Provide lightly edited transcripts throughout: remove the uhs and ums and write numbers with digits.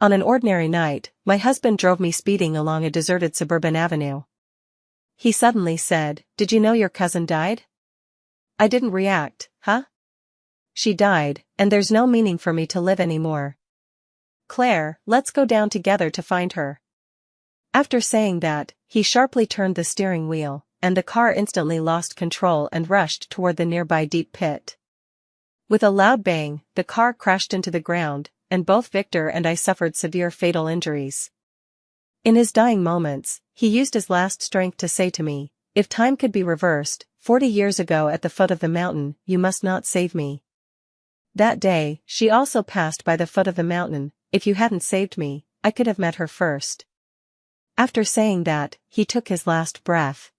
On an ordinary night, my husband drove me speeding along a deserted suburban avenue. He suddenly said, "Did you know your cousin died?" I didn't react. Huh? She died, and there's no meaning for me to live anymore. Claire, let's go down together to find her. After saying that, he sharply turned the steering wheel, and the car instantly lost control and rushed toward the nearby deep pit. With a loud bang, the car crashed into the ground, and both Victor and I suffered severe fatal injuries. In his dying moments, he used his last strength to say to me, "If time could be reversed, 40 years ago at the foot of the mountain, you must not save me." That day, she also passed by the foot of the mountain. If you hadn't saved me, I could have met her first. After saying that, he took his last breath.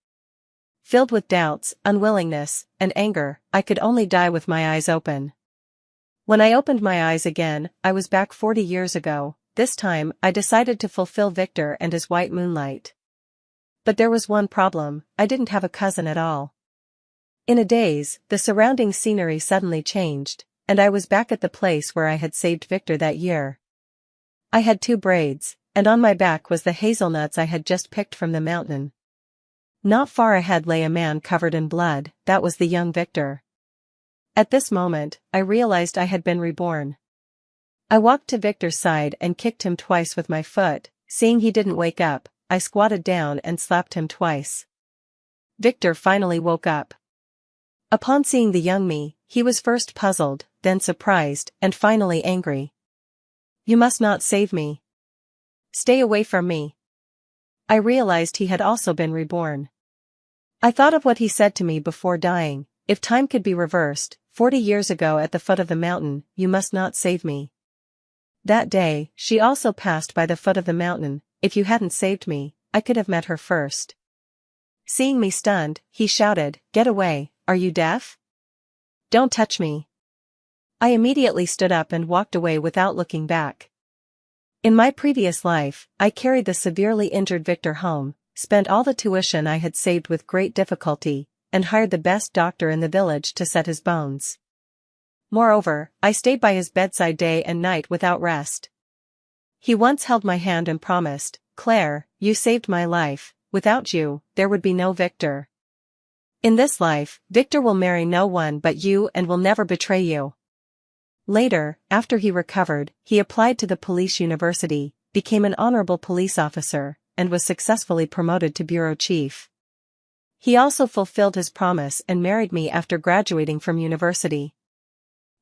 Filled with doubts, unwillingness, and anger, I could only die with my eyes open. When I opened my eyes again, I was back 40 years ago. This time, I decided to fulfill Victor and his white moonlight. But there was one problem: I didn't have a cousin at all. In a daze, the surrounding scenery suddenly changed, and I was back at the place where I had saved Victor that year. I had 2 braids, and on my back was the hazelnuts I had just picked from the mountain. Not far ahead lay a man covered in blood. That was the young Victor. At this moment, I realized I had been reborn. I walked to Victor's side and kicked him twice with my foot. Seeing he didn't wake up, I squatted down and slapped him twice. Victor finally woke up. Upon seeing the young me, he was first puzzled, then surprised, and finally angry. "You must not save me. Stay away from me." I realized he had also been reborn. I thought of what he said to me before dying: "If time could be reversed, 40 years ago at the foot of the mountain, you must not save me." That day, she also passed by the foot of the mountain. If you hadn't saved me, I could have met her first. Seeing me stunned, he shouted, "Get away, are you deaf? Don't touch me." I immediately stood up and walked away without looking back. In my previous life, I carried the severely injured Victor home, spent all the tuition I had saved with great difficulty, and hired the best doctor in the village to set his bones. Moreover, I stayed by his bedside day and night without rest. He once held my hand and promised, "Claire, you saved my life. Without you, there would be no Victor. In this life, Victor will marry no one but you and will never betray you." Later, after he recovered, he applied to the police university, became an honorable police officer, and was successfully promoted to bureau chief. He also fulfilled his promise and married me after graduating from university.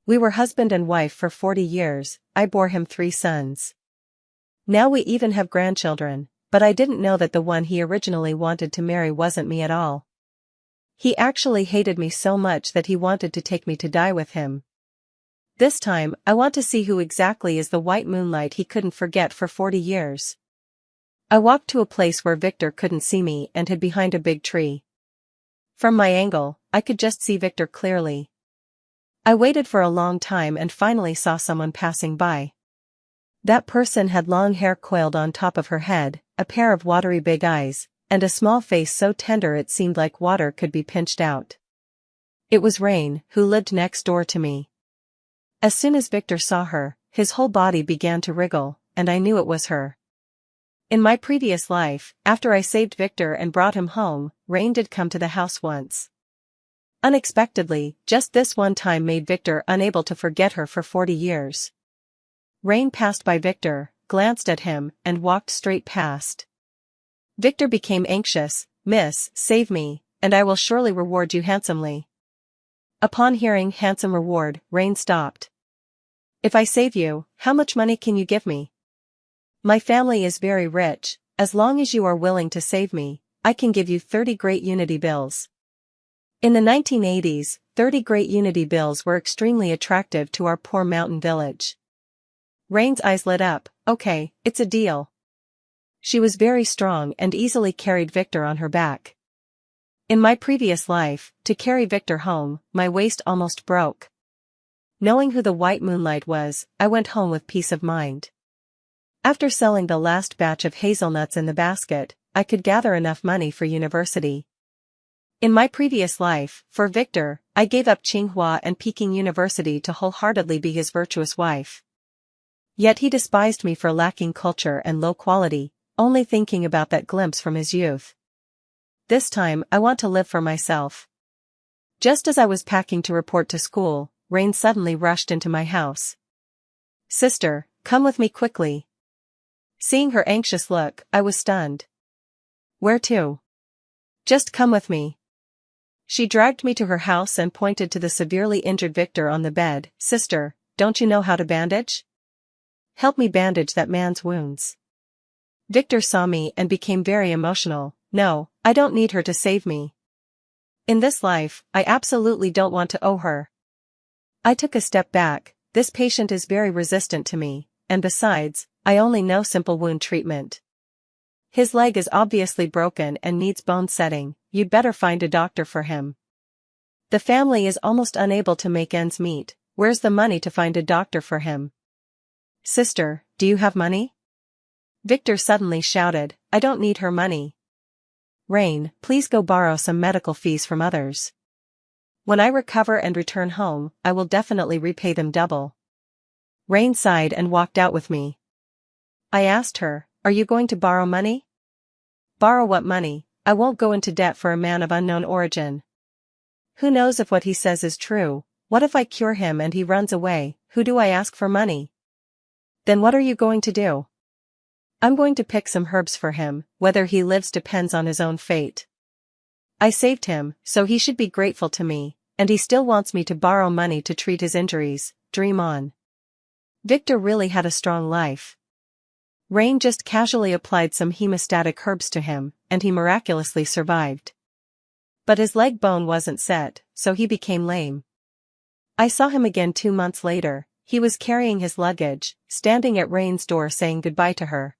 We were husband and wife for 40 years, I bore him 3 sons. Now we even have grandchildren, but I didn't know that the one he originally wanted to marry wasn't me at all. He actually hated me so much that he wanted to take me to die with him. This time, I want to see who exactly is the white moonlight he couldn't forget for 40 years. I walked to a place where Victor couldn't see me and hid behind a big tree. From my angle, I could just see Victor clearly. I waited for a long time and finally saw someone passing by. That person had long hair coiled on top of her head, a pair of watery big eyes, and a small face so tender it seemed like water could be pinched out. It was Rain, who lived next door to me. As soon as Victor saw her, his whole body began to wriggle, and I knew it was her. In my previous life, after I saved Victor and brought him home, Rain did come to the house once. Unexpectedly, just this one time made Victor unable to forget her for 40 years. Rain passed by Victor, glanced at him, and walked straight past. Victor became anxious. "Miss, save me, and I will surely reward you handsomely." Upon hearing handsome reward, Rain stopped. "If I save you, how much money can you give me?" "My family is very rich. As long as you are willing to save me, I can give you 30 great unity bills." In the 1980s, 30 great unity bills were extremely attractive to our poor mountain village. Rain's eyes lit up. "Okay, it's a deal." She was very strong and easily carried Victor on her back. In my previous life, to carry Victor home, my waist almost broke. Knowing who the white moonlight was, I went home with peace of mind. After selling the last batch of hazelnuts in the basket, I could gather enough money for university. In my previous life, for Victor, I gave up Tsinghua and Peking University to wholeheartedly be his virtuous wife. Yet he despised me for lacking culture and low quality, only thinking about that glimpse from his youth. This time I want to live for myself. Just as I was packing to report to school, Rain suddenly rushed into my house. "Sister, come with me quickly." Seeing her anxious look, I was stunned. "Where to?" "Just come with me." She dragged me to her house and pointed to the severely injured Victor on the bed. "Sister, don't you know how to bandage? Help me bandage that man's wounds." Victor saw me and became very emotional. "No, I don't need her to save me. In this life, I absolutely don't want to owe her." I took a step back. "This patient is very resistant to me, and besides, I only know simple wound treatment. His leg is obviously broken and needs bone setting. You'd better find a doctor for him. The family is almost unable to make ends meet. Where's the money to find a doctor for him?" "Sister, do you have money?" Victor suddenly shouted. "I don't need her money. Rain, please go borrow some medical fees from others. When I recover and return home, I will definitely repay them double." Rain sighed and walked out with me. I asked her, "Are you going to borrow money?" "Borrow what money? I won't go into debt for a man of unknown origin. Who knows if what he says is true? What if I cure him and he runs away? Who do I ask for money?" "Then what are you going to do?" "I'm going to pick some herbs for him. Whether he lives depends on his own fate. I saved him, so he should be grateful to me, and he still wants me to borrow money to treat his injuries. Dream on." Victor really had a strong life. Rain just casually applied some hemostatic herbs to him, and he miraculously survived. But his leg bone wasn't set, so he became lame. I saw him again 2 months later. He was carrying his luggage, standing at Rain's door saying goodbye to her.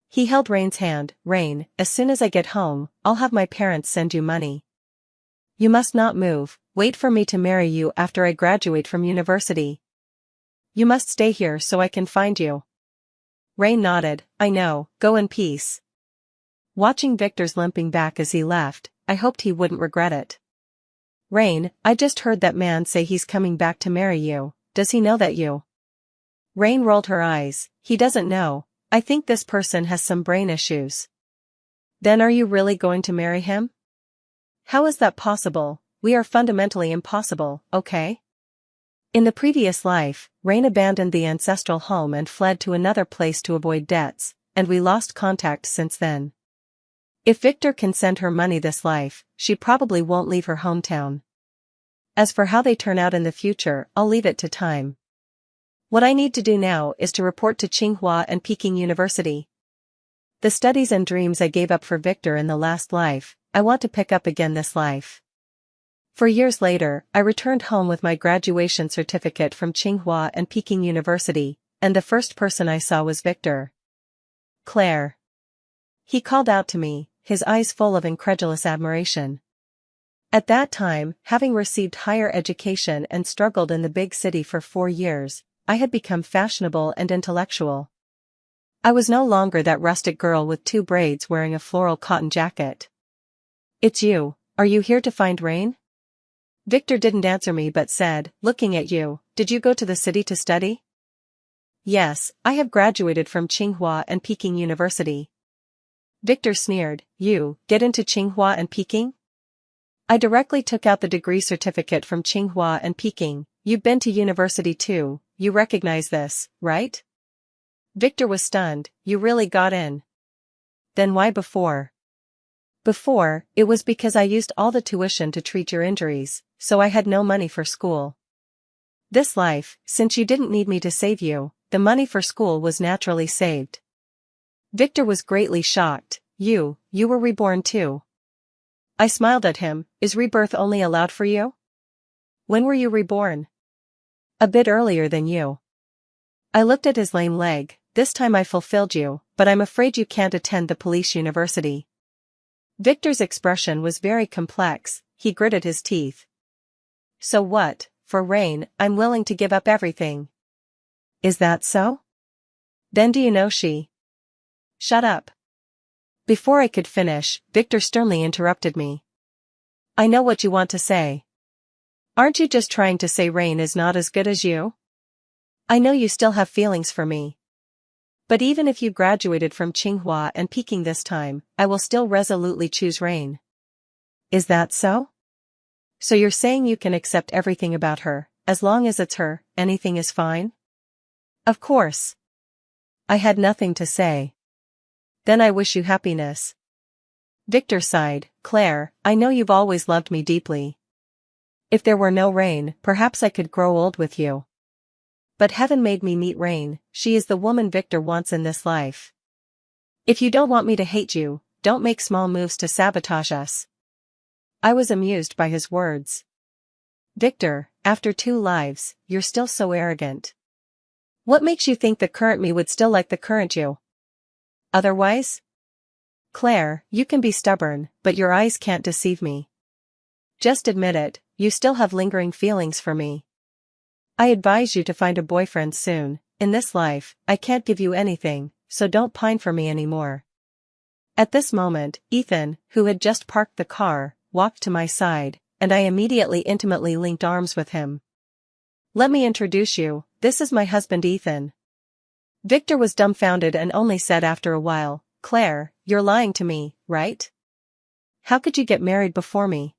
He held Rain's hand. "Rain, as soon as I get home, I'll have my parents send you money. You must not move. Wait for me to marry you after I graduate from university. You must stay here so I can find you." Rain nodded. "I know, go in peace." Watching Victor's limping back as he left, I hoped he wouldn't regret it. "Rain, I just heard that man say he's coming back to marry you. Does he know that you—" Rain rolled her eyes. "He doesn't know. I think this person has some brain issues." "Then are you really going to marry him?" "How is that possible? We are fundamentally impossible, okay?" In the previous life, Rain abandoned the ancestral home and fled to another place to avoid debts, and we lost contact since then. If Victor can send her money this life, she probably won't leave her hometown. As for how they turn out in the future, I'll leave it to time. What I need to do now is to report to Tsinghua and Peking University. The studies and dreams I gave up for Victor in the last life, I want to pick up again this life. For years later, I returned home with my graduation certificate from Tsinghua and Peking University, and the first person I saw was Victor. "Claire." He called out to me, his eyes full of incredulous admiration. At that time, having received higher education and struggled in the big city for 4 years, I had become fashionable and intellectual. I was no longer that rustic girl with 2 braids wearing a floral cotton jacket. "It's you. Are you here to find Rain?" Victor didn't answer me but said, looking at you, "Did you go to the city to study?" "Yes, I have graduated from Tsinghua and Peking University." Victor sneered. "You get into Tsinghua and Peking?" I directly took out the degree certificate from Tsinghua and Peking. "You've been to university too, you recognize this, right?" Victor was stunned. "You really got in? Then why before?" "Before, it was because I used all the tuition to treat your injuries, so I had no money for school. This life, since you didn't need me to save you, the money for school was naturally saved." Victor was greatly shocked. You were reborn too." I smiled at him. "Is rebirth only allowed for you? When were you reborn?" "A bit earlier than you." I looked at his lame leg. "This time I fulfilled you, but I'm afraid you can't attend the police university." Victor's expression was very complex. He gritted his teeth. "So what, for Rain, I'm willing to give up everything." "Is that so? Then do you know she—" "Shut up." Before I could finish, Victor sternly interrupted me. "I know what you want to say. Aren't you just trying to say Rain is not as good as you?" I know you still have feelings for me. But even if you graduated from Tsinghua and Peking this time, I will still resolutely choose Rain. Is that so? So you're saying you can accept everything about her, as long as it's her, anything is fine? Of course. I had nothing to say. Then I wish you happiness. Victor sighed. Claire, I know you've always loved me deeply. If there were no Rain, perhaps I could grow old with you. But heaven made me meet Rain, she is the woman Victor wants in this life. If you don't want me to hate you, don't make small moves to sabotage us. I was amused by his words. Victor, after 2 lives, you're still so arrogant. What makes you think the current me would still like the current you? Otherwise? Claire, you can be stubborn, but your eyes can't deceive me. Just admit it, you still have lingering feelings for me. I advise you to find a boyfriend soon. In this life, I can't give you anything, so don't pine for me anymore. At this moment, Ethan, who had just parked the car, walked to my side, and I immediately intimately linked arms with him. Let me introduce you, this is my husband Ethan. Victor was dumbfounded and only said after a while, Claire, you're lying to me, right? How could you get married before me?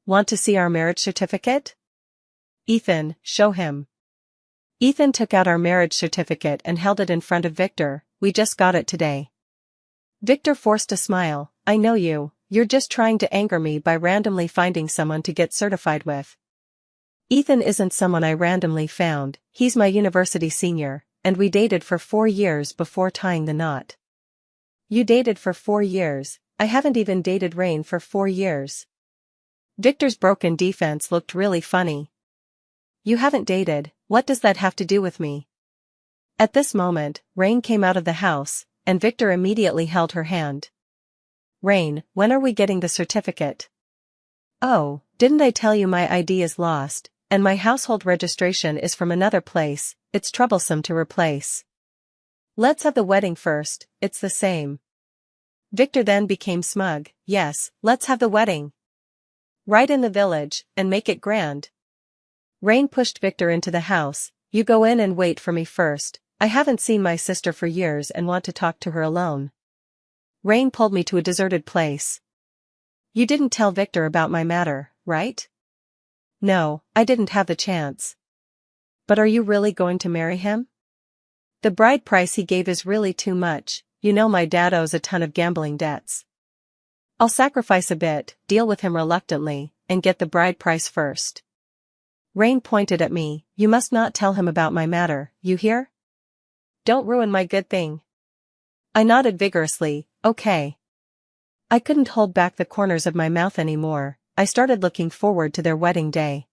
Want to see our marriage certificate? Ethan, show him. Ethan took out our marriage certificate and held it in front of Victor. We just got it today. Victor forced a smile. I know you're just trying to anger me by randomly finding someone to get certified with. Ethan isn't someone I randomly found, he's my university senior, and we dated for 4 years before tying the knot. You dated for 4 years, I haven't even dated Rain for 4 years. Victor's broken defense looked really funny. You haven't dated, what does that have to do with me? At this moment, Rain came out of the house, and Victor immediately held her hand. Rain, when are we getting the certificate? Oh, didn't I tell you my ID is lost, and my household registration is from another place, it's troublesome to replace. Let's have the wedding first, it's the same. Victor then became smug. Yes, let's have the wedding. Right in the village, and make it grand. Rain pushed Victor into the house. You go in and wait for me first, I haven't seen my sister for years and want to talk to her alone. Rain pulled me to a deserted place. You didn't tell Victor about my matter, right? No, I didn't have the chance. But are you really going to marry him? The bride price he gave is really too much, you know my dad owes a ton of gambling debts. I'll sacrifice a bit, deal with him reluctantly, and get the bride price first. Rain pointed at me. You must not tell him about my matter, you hear? Don't ruin my good thing. I nodded vigorously. Okay. I couldn't hold back the corners of my mouth anymore. I started looking forward to their wedding day.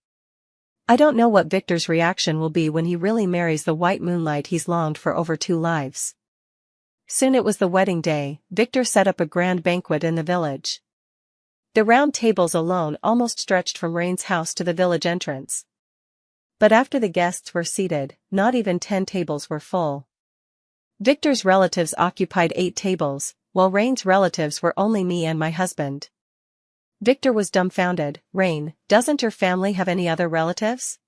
I don't know what Victor's reaction will be when he really marries the white moonlight he's longed for over 2 lives. Soon it was the wedding day. Victor set up a grand banquet in the village. The round tables alone almost stretched from Rain's house to the village entrance. But after the guests were seated, not even 10 tables were full. Victor's relatives occupied 8 tables, while Rain's relatives were only me and my husband. Victor was dumbfounded. Rain, doesn't your family have any other relatives?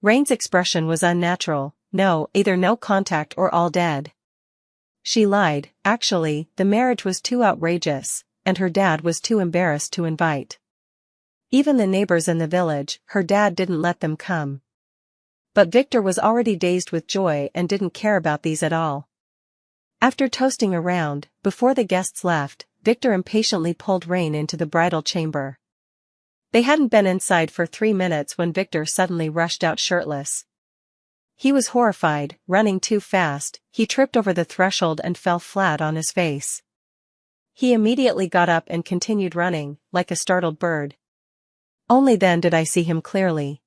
Rain's expression was unnatural. No, either no contact or all dead. She lied. Actually, the marriage was too outrageous, and her dad was too embarrassed to invite. Even the neighbors in the village, her dad didn't let them come. But Victor was already dazed with joy and didn't care about these at all. After toasting around, before the guests left, Victor impatiently pulled Rain into the bridal chamber. They hadn't been inside for 3 minutes when Victor suddenly rushed out shirtless. He was horrified, running too fast, he tripped over the threshold and fell flat on his face. He immediately got up and continued running, like a startled bird. Only then did I see him clearly.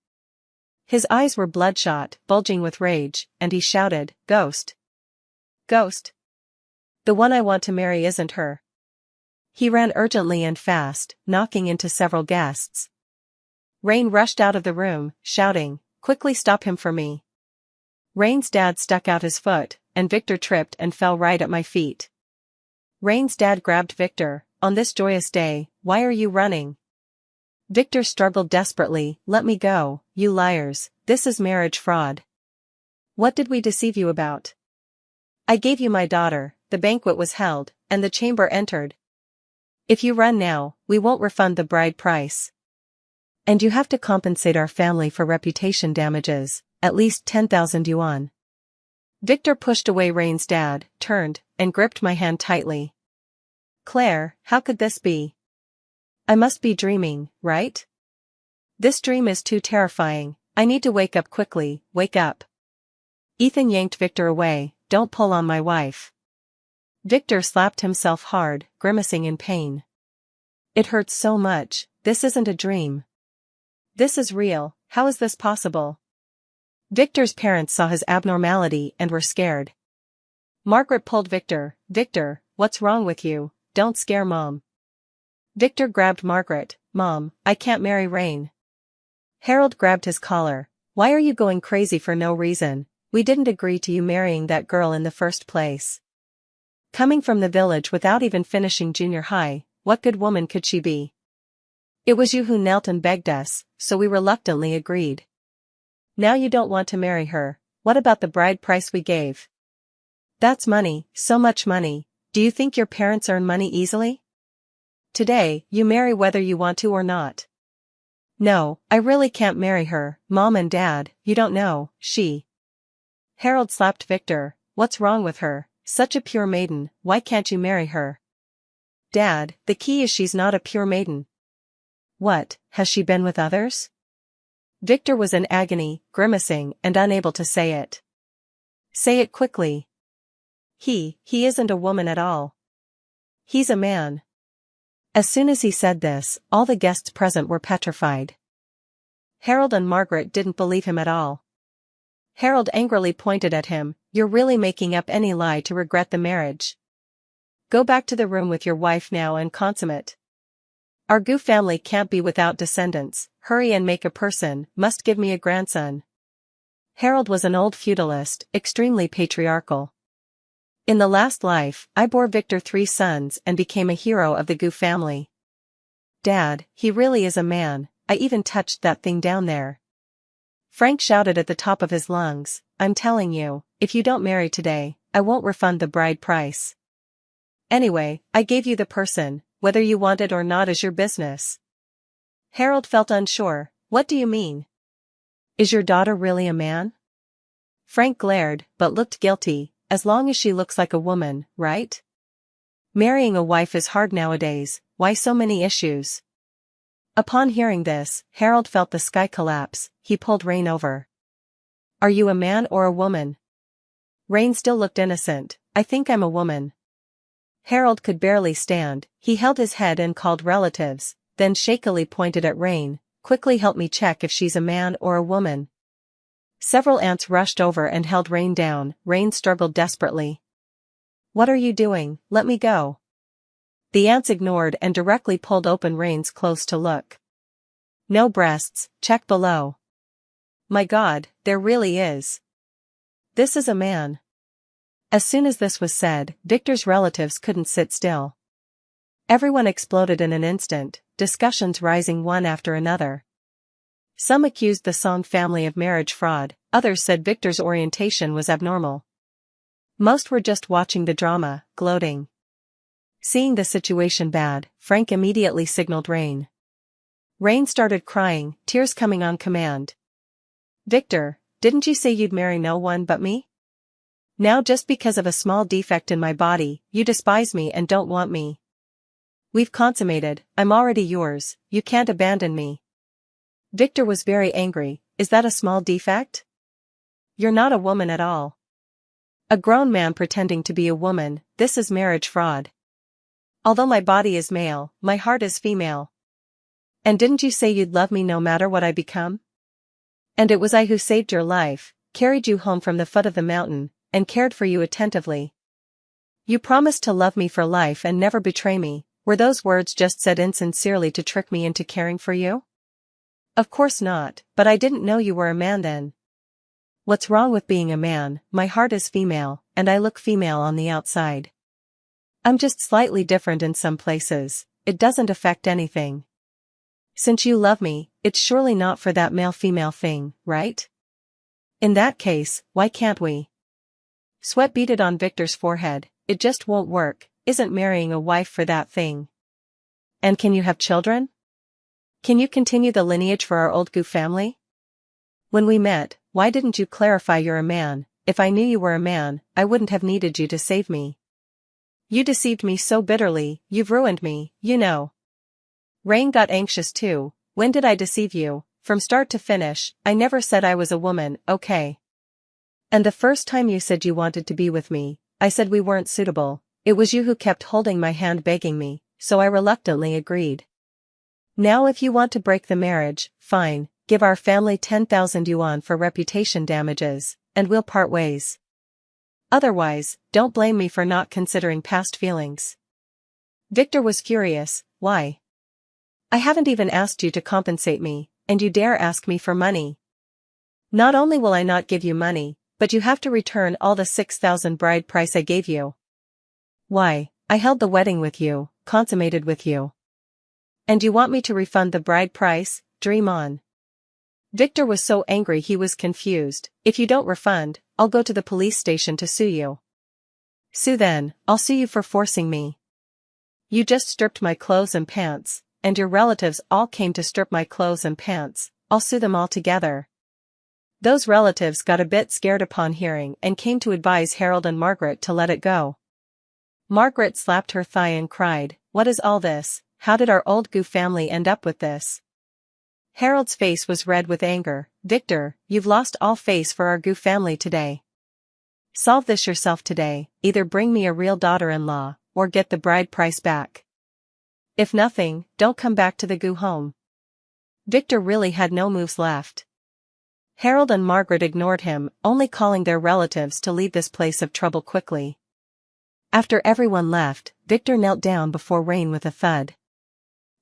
His eyes were bloodshot, bulging with rage, and he shouted, Ghost! Ghost! The one I want to marry isn't her. He ran urgently and fast, knocking into several guests. Rain rushed out of the room, shouting, Quickly stop him for me. Rain's dad stuck out his foot, and Victor tripped and fell right at my feet. Rain's dad grabbed Victor. On this joyous day, why are you running? Victor struggled desperately. Let me go, you liars, this is marriage fraud. What did we deceive you about? I gave you my daughter, the banquet was held, and the chamber entered. If you run now, we won't refund the bride price. And you have to compensate our family for reputation damages, at least 10,000 yuan. Victor pushed away Rain's dad, turned, and gripped my hand tightly. Claire, how could this be? I must be dreaming, right? This dream is too terrifying, I need to wake up quickly, wake up. Ethan yanked Victor away, don't pull on my wife. Victor slapped himself hard, grimacing in pain. It hurts so much, this isn't a dream. This is real, how is this possible? Victor's parents saw his abnormality and were scared. Margaret pulled Victor, Victor, what's wrong with you, don't scare Mom. Victor grabbed Margaret, Mom, I can't marry Rain. Harold grabbed his collar, why are you going crazy for no reason, we didn't agree to you marrying that girl in the first place. Coming from the village without even finishing junior high, what good woman could she be? It was you who knelt and begged us, so we reluctantly agreed. Now you don't want to marry her, what about the bride price we gave? That's money, so much money, do you think your parents earn money easily? Today, you marry whether you want to or not. No, I really can't marry her, Mom and Dad, you don't know, she. Harold slapped Victor, what's wrong with her, such a pure maiden, why can't you marry her? Dad, the key is she's not a pure maiden. What, has she been with others? Victor was in agony, grimacing and unable to say it. Say it quickly. He isn't a woman at all. He's a man. As soon as he said this, all the guests present were petrified. Harold and Margaret didn't believe him at all. Harold angrily pointed at him, you're really making up any lie to regret the marriage. Go back to the room with your wife now and consummate. Our Gu family can't be without descendants, hurry and make a person, must give me a grandson. Harold was an old feudalist, extremely patriarchal. In the last life, I bore Victor 3 sons and became a hero of the Gu family. Dad, he really is a man, I even touched that thing down there. Frank shouted at the top of his lungs, I'm telling you, if you don't marry today, I won't refund the bride price. Anyway, I gave you the person, whether you want it or not is your business. Harold felt unsure, what do you mean? Is your daughter really a man? Frank glared, but looked guilty, as long as she looks like a woman, right? Marrying a wife is hard nowadays, why so many issues? Upon hearing this, Harold felt the sky collapse, he pulled Rain over. Are you a man or a woman? Rain still looked innocent, I think I'm a woman. Harold could barely stand, he held his head and called relatives, then shakily pointed at Rain, quickly help me check if she's a man or a woman. Several aunts rushed over and held Rain down, Rain struggled desperately. What are you doing, let me go. The aunts ignored and directly pulled open Rain's clothes to look. No breasts, check below. My God, there really is. This is a man. As soon as this was said, Victor's relatives couldn't sit still. Everyone exploded in an instant, discussions rising one after another. Some accused the Song family of marriage fraud, others said Victor's orientation was abnormal. Most were just watching the drama, gloating. Seeing the situation bad, Frank immediately signaled Rain. Rain started crying, tears coming on command. Victor, didn't you say you'd marry no one but me? Now just because of a small defect in my body, you despise me and don't want me. We've consummated, I'm already yours, you can't abandon me. Victor was very angry, is that a small defect? You're not a woman at all. A grown man pretending to be a woman, this is marriage fraud. Although my body is male, my heart is female. And didn't you say you'd love me no matter what I become? And it was I who saved your life, carried you home from the foot of the mountain, and cared for you attentively. You promised to love me for life and never betray me, were those words just said insincerely to trick me into caring for you? Of course not, but I didn't know you were a man then. What's wrong with being a man? My heart is female, and I look female on the outside. I'm just slightly different in some places, it doesn't affect anything. Since you love me, it's surely not for that male-female thing, right? In that case, why can't we? Sweat beaded on Victor's forehead. It just won't work, isn't marrying a wife for that thing. And can you have children? Can you continue the lineage for our old Gu family? When we met, why didn't you clarify you're a man? If I knew you were a man, I wouldn't have needed you to save me. You deceived me so bitterly, you've ruined me, you know. Rain got anxious too. When did I deceive you? From start to finish, I never said I was a woman, okay? And the first time you said you wanted to be with me, I said we weren't suitable. It was you who kept holding my hand begging me, so I reluctantly agreed. Now if you want to break the marriage, fine, give our family 10,000 yuan for reputation damages, and we'll part ways. Otherwise, don't blame me for not considering past feelings. Victor was furious. Why? I haven't even asked you to compensate me, and you dare ask me for money. Not only will I not give you money, but you have to return all the 6,000 bride price I gave you. Why, I held the wedding with you, consummated with you. And you want me to refund the bride price? Dream on. Victor was so angry he was confused. If you don't refund, I'll go to the police station to sue you. Sue then, I'll sue you for forcing me. You just stripped my clothes and pants, and your relatives all came to strip my clothes and pants. I'll sue them all together. Those relatives got a bit scared upon hearing and came to advise Harold and Margaret to let it go. Margaret slapped her thigh and cried, "What is all this? How did our old Gu family end up with this?" Harold's face was red with anger. "Victor, you've lost all face for our Gu family today. Solve this yourself today, either bring me a real daughter-in-law, or get the bride price back. If nothing, don't come back to the Gu home." Victor really had no moves left. Harold and Margaret ignored him, only calling their relatives to leave this place of trouble quickly. After everyone left, Victor knelt down before Rain with a thud.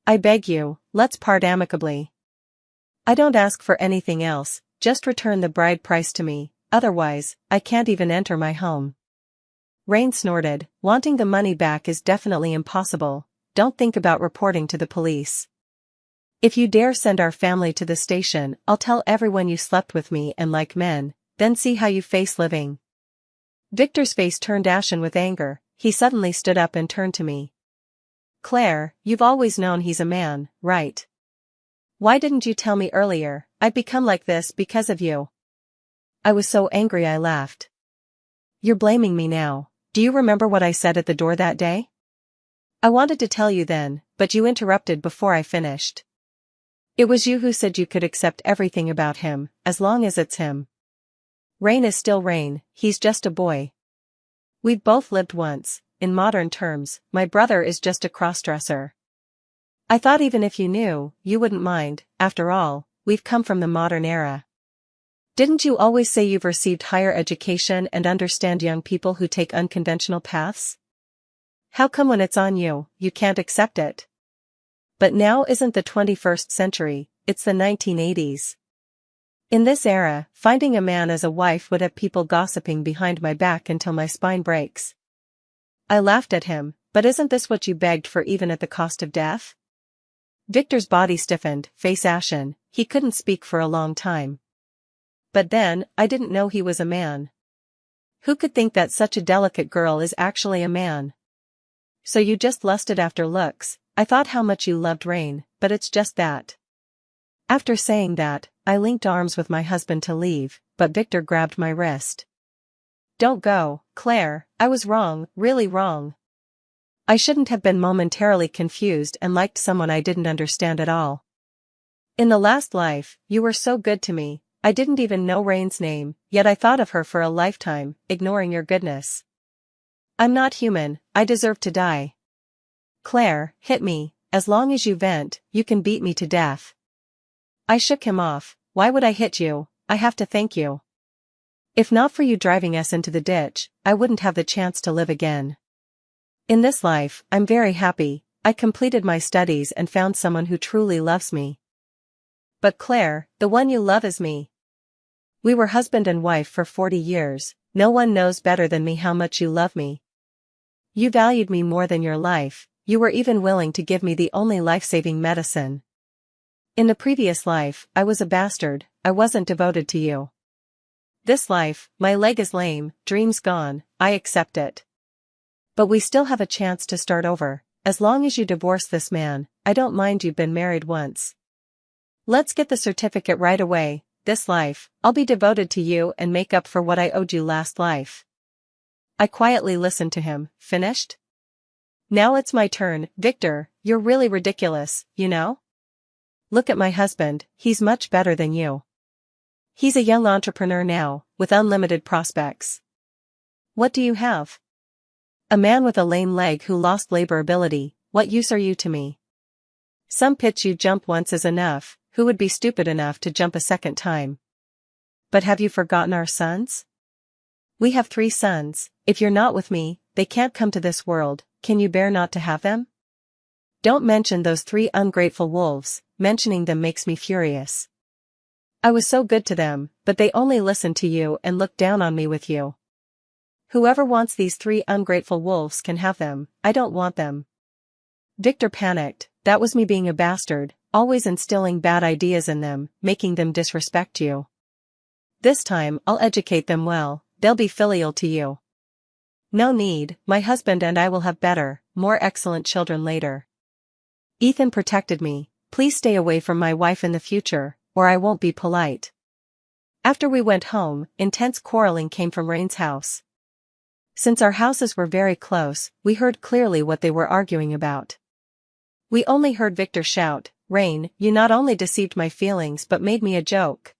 "I beg you, let's part amicably. I don't ask for anything else, just return the bride price to me, otherwise, I can't even enter my home." Rain snorted, "Wanting the money back is definitely impossible. Don't think about reporting to the police. If you dare send our family to the station, I'll tell everyone you slept with me and like men, then see how you face living." Victor's face turned ashen with anger. He suddenly stood up and turned to me. "Claire, you've always known he's a man, right? Why didn't you tell me earlier? I've become like this because of you." I was so angry I laughed. "You're blaming me now. Do you remember what I said at the door that day? I wanted to tell you then, but you interrupted before I finished. It was you who said you could accept everything about him, as long as it's him. Rain is still Rain, he's just a boy. We've both lived once. In modern terms, my brother is just a crossdresser. I thought even if you knew, you wouldn't mind. After all, we've come from the modern era. Didn't you always say you've received higher education and understand young people who take unconventional paths? How come when it's on you, you can't accept it? But now isn't the 21st century, it's the 1980s. In this era, finding a man as a wife would have people gossiping behind my back until my spine breaks." I laughed at him. "But isn't this what you begged for even at the cost of death?" Victor's body stiffened, face ashen. He couldn't speak for a long time. "But then, I didn't know he was a man. Who could think that such a delicate girl is actually a man? So you just lusted after looks. I thought how much you loved Rain, but it's just that." After saying that, I linked arms with my husband to leave, but Victor grabbed my wrist. "Don't go, Claire, I was wrong, really wrong. I shouldn't have been momentarily confused and liked someone I didn't understand at all. In the last life, you were so good to me, I didn't even know Rain's name, yet I thought of her for a lifetime, ignoring your goodness. I'm not human, I deserve to die. Claire, hit me, as long as you vent, you can beat me to death." I shook him off. "Why would I hit you? I have to thank you. If not for you driving us into the ditch, I wouldn't have the chance to live again. In this life, I'm very happy. I completed my studies and found someone who truly loves me." "But Claire, the one you love is me. We were husband and wife for 40 years, no one knows better than me how much you love me. You valued me more than your life, you were even willing to give me the only life-saving medicine. In the previous life, I was a bastard, I wasn't devoted to you. This life, my leg is lame, dreams gone, I accept it. But we still have a chance to start over. As long as you divorce this man, I don't mind you've been married once. Let's get the certificate right away. This life, I'll be devoted to you and make up for what I owed you last life. I quietly listened to him. Finished? Now it's my turn. Victor, you're really ridiculous, you know? Look at my husband, he's much better than you. He's a young entrepreneur now, with unlimited prospects. What do you have? A man with a lame leg who lost labor ability. What use are you to me? Some pitch you jump once is enough. Who would be stupid enough to jump a second time? But have you forgotten our sons? We have 3 sons. If you're not with me, they can't come to this world. Can you bear not to have them? Don't mention those 3 ungrateful wolves. Mentioning them makes me furious. I was so good to them, but they only listened to you and looked down on me with you. Whoever wants these 3 ungrateful wolves can have them. I don't want them. Victor panicked. That was me being a bastard, always instilling bad ideas in them, making them disrespect you. This time, I'll educate them well, they'll be filial to you. No need, my husband and I will have better, more excellent children later. Ethan protected me. Please stay away from my wife in the future, or I won't be polite. After we went home, intense quarreling came from Rain's house. Since our houses were very close, we heard clearly what they were arguing about. We only heard Victor shout, "Rain, you not only deceived my feelings but made me a joke.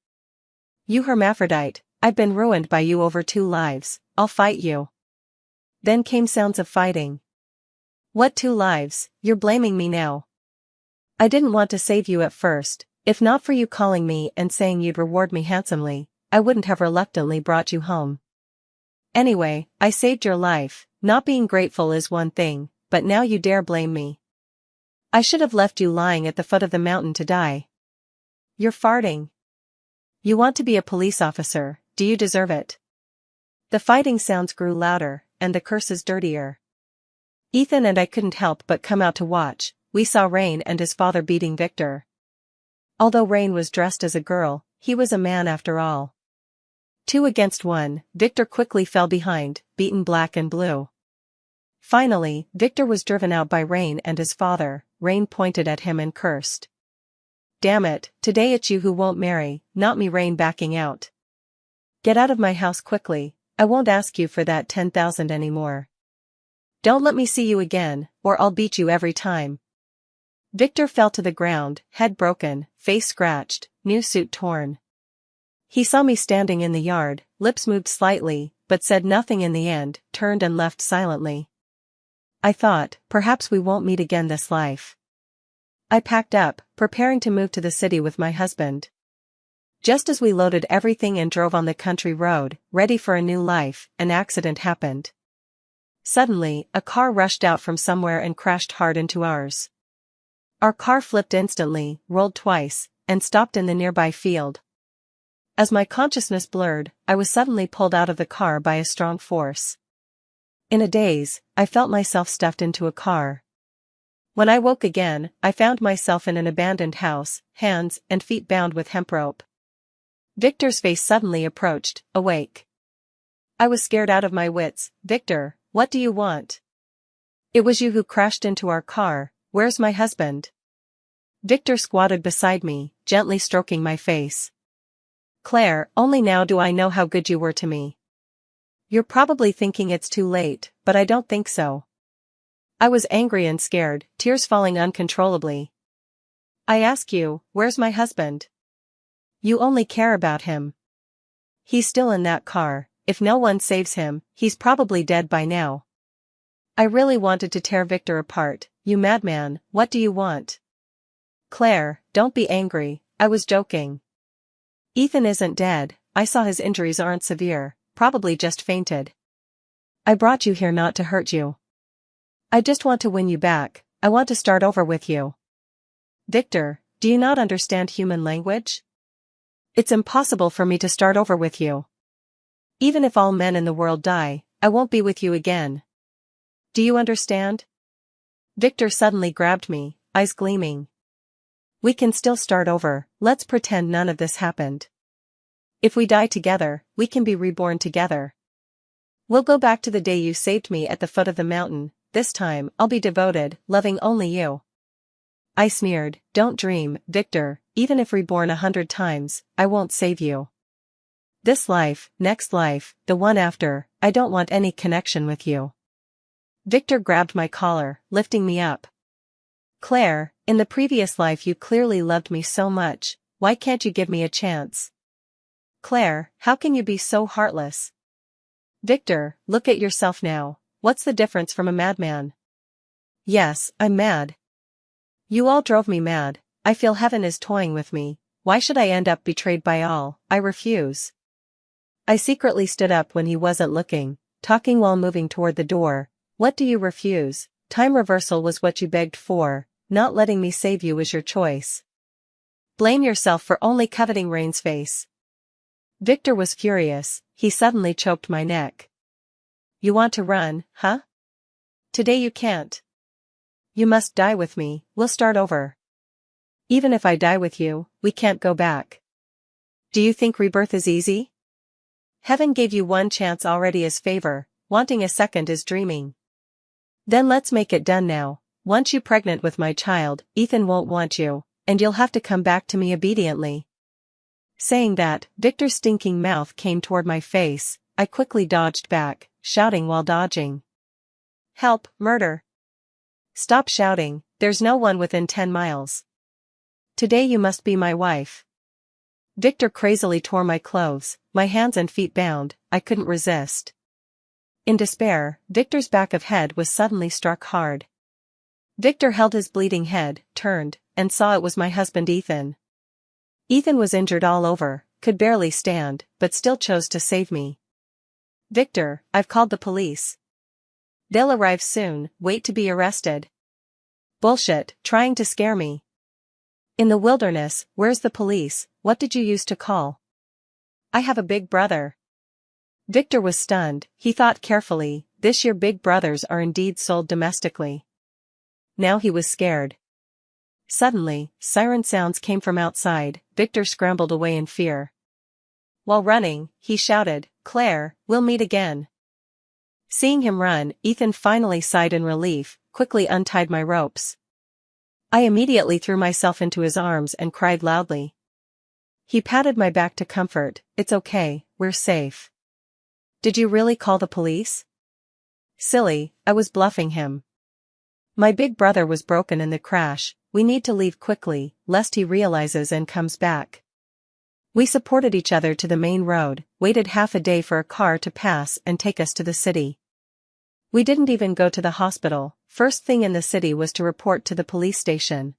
You hermaphrodite, I've been ruined by you over 2 lives, I'll fight you." Then came sounds of fighting. What 2 lives, you're blaming me now. I didn't want to save you at first. If not for you calling me and saying you'd reward me handsomely, I wouldn't have reluctantly brought you home. Anyway, I saved your life. Not being grateful is one thing, but now you dare blame me. I should have left you lying at the foot of the mountain to die. You're farting. You want to be a police officer, do you deserve it? The fighting sounds grew louder, and the curses dirtier. Ethan and I couldn't help but come out to watch. We saw Rain and his father beating Victor. Although Rain was dressed as a girl, he was a man after all. 2 against 1, Victor quickly fell behind, beaten black and blue. Finally, Victor was driven out by Rain and his father. Rain pointed at him and cursed. Damn it, today it's you who won't marry, not me. Rain backing out. Get out of my house quickly, I won't ask you for that 10,000 anymore. Don't let me see you again, or I'll beat you every time. Victor fell to the ground, head broken, face scratched, new suit torn. He saw me standing in the yard, lips moved slightly, but said nothing in the end, turned and left silently. I thought, perhaps we won't meet again this life. I packed up, preparing to move to the city with my husband. Just as we loaded everything and drove on the country road, ready for a new life, an accident happened. Suddenly, a car rushed out from somewhere and crashed hard into ours. Our car flipped instantly, rolled twice, and stopped in the nearby field. As my consciousness blurred, I was suddenly pulled out of the car by a strong force. In a daze, I felt myself stuffed into a car. When I woke again, I found myself in an abandoned house, hands and feet bound with hemp rope. Victor's face suddenly approached, awake. I was scared out of my wits. Victor, what do you want? It was you who crashed into our car. Where's my husband? Victor squatted beside me, gently stroking my face. Claire, only now do I know how good you were to me. You're probably thinking it's too late, but I don't think so. I was angry and scared, tears falling uncontrollably. I ask you, where's my husband? You only care about him. He's still in that car. If no one saves him, he's probably dead by now. I really wanted to tear Victor apart. You madman, what do you want? Claire, don't be angry, I was joking. Ethan isn't dead, I saw his injuries aren't severe, probably just fainted. I brought you here not to hurt you. I just want to win you back, I want to start over with you. Victor, do you not understand human language? It's impossible for me to start over with you. Even if all men in the world die, I won't be with you again. Do you understand? Victor suddenly grabbed me, eyes gleaming. We can still start over, let's pretend none of this happened. If we die together, we can be reborn together. We'll go back to the day you saved me at the foot of the mountain. This time, I'll be devoted, loving only you. I sneered, don't dream, Victor, even if reborn 100 times, I won't save you. This life, next life, the one after, I don't want any connection with you. Victor grabbed my collar, lifting me up. Claire, in the previous life you clearly loved me so much, why can't you give me a chance? Claire, how can you be so heartless? Victor, look at yourself now, what's the difference from a madman? Yes, I'm mad. You all drove me mad, I feel heaven is toying with me, why should I end up betrayed by all? I refuse. I secretly stood up when he wasn't looking, talking while moving toward the door. What do you refuse? Time reversal was what you begged for, not letting me save you was your choice. Blame yourself for only coveting Rain's face. Victor was furious, he suddenly choked my neck. You want to run, huh? Today you can't. You must die with me, we'll start over. Even if I die with you, we can't go back. Do you think rebirth is easy? Heaven gave you one chance already as favor, wanting a second is dreaming. Then let's make it done now. Once you pregnant with my child, Ethan won't want you, and you'll have to come back to me obediently. Saying that, Victor's stinking mouth came toward my face, I quickly dodged back, shouting while dodging. Help, murder. Stop shouting, there's no one within 10 miles. Today you must be my wife. Victor crazily tore my clothes, my hands and feet bound, I couldn't resist. In despair, Victor's back of head was suddenly struck hard. Victor held his bleeding head, turned, and saw it was my husband Ethan. Ethan was injured all over, could barely stand, but still chose to save me. Victor, I've called the police. They'll arrive soon, wait to be arrested. Bullshit, trying to scare me. In the wilderness, where's the police, what did you use to call? I have a big brother. Victor was stunned, he thought carefully, this year big brothers are indeed sold domestically. Now he was scared. Suddenly, siren sounds came from outside, Victor scrambled away in fear. While running, he shouted, Claire, we'll meet again. Seeing him run, Ethan finally sighed in relief, quickly untied my ropes. I immediately threw myself into his arms and cried loudly. He patted my back to comfort, it's okay, we're safe. Did you really call the police? Silly, I was bluffing him. My big brother was broken in the crash, we need to leave quickly, lest he realizes and comes back. We supported each other to the main road, waited half a day for a car to pass and take us to the city. We didn't even go to the hospital, first thing in the city was to report to the police station.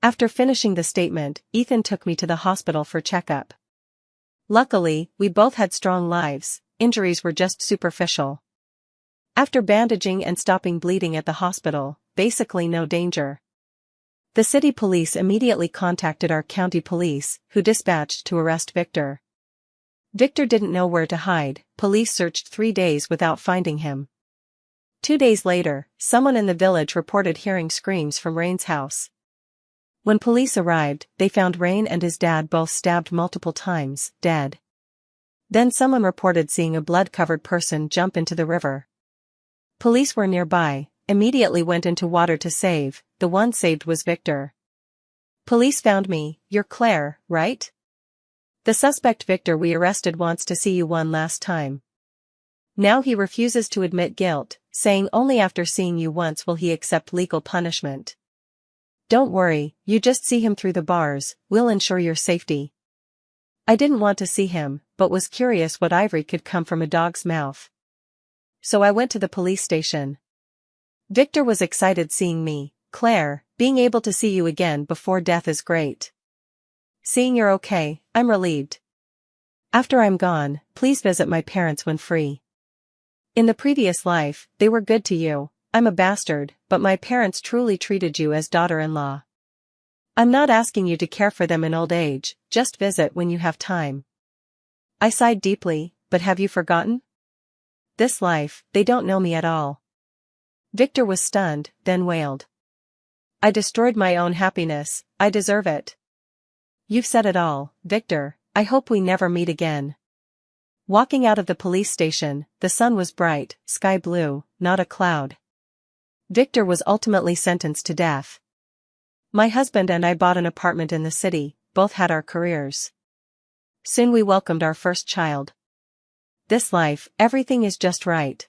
After finishing the statement, Ethan took me to the hospital for checkup. Luckily, we both had strong lives, injuries were just superficial. After bandaging and stopping bleeding at the hospital, basically no danger. The city police immediately contacted our county police, who dispatched to arrest Victor. Victor didn't know where to hide, police searched 3 days without finding him. 2 days later, someone in the village reported hearing screams from Rain's house. When police arrived, they found Rain and his dad both stabbed multiple times, dead. Then someone reported seeing a blood-covered person jump into the river. Police were nearby, immediately went into water to save, the one saved was Victor. Police found me, you're Claire, right? The suspect Victor we arrested wants to see you one last time. Now he refuses to admit guilt, saying only after seeing you once will he accept legal punishment. Don't worry, you just see him through the bars, we'll ensure your safety. I didn't want to see him, but was curious what ivory could come from a dog's mouth. So I went to the police station. Victor was excited seeing me, Claire, being able to see you again before death is great. Seeing you're okay, I'm relieved. After I'm gone, please visit my parents when free. In the previous life, they were good to you, I'm a bastard, but my parents truly treated you as daughter-in-law. I'm not asking you to care for them in old age, just visit when you have time. I sighed deeply, but have you forgotten? This life, they don't know me at all. Victor was stunned, then wailed. I destroyed my own happiness, I deserve it. You've said it all, Victor, I hope we never meet again. Walking out of the police station, the sun was bright, sky blue, not a cloud. Victor was ultimately sentenced to death. My husband and I bought an apartment in the city, both had our careers. Soon we welcomed our first child. This life, everything is just right.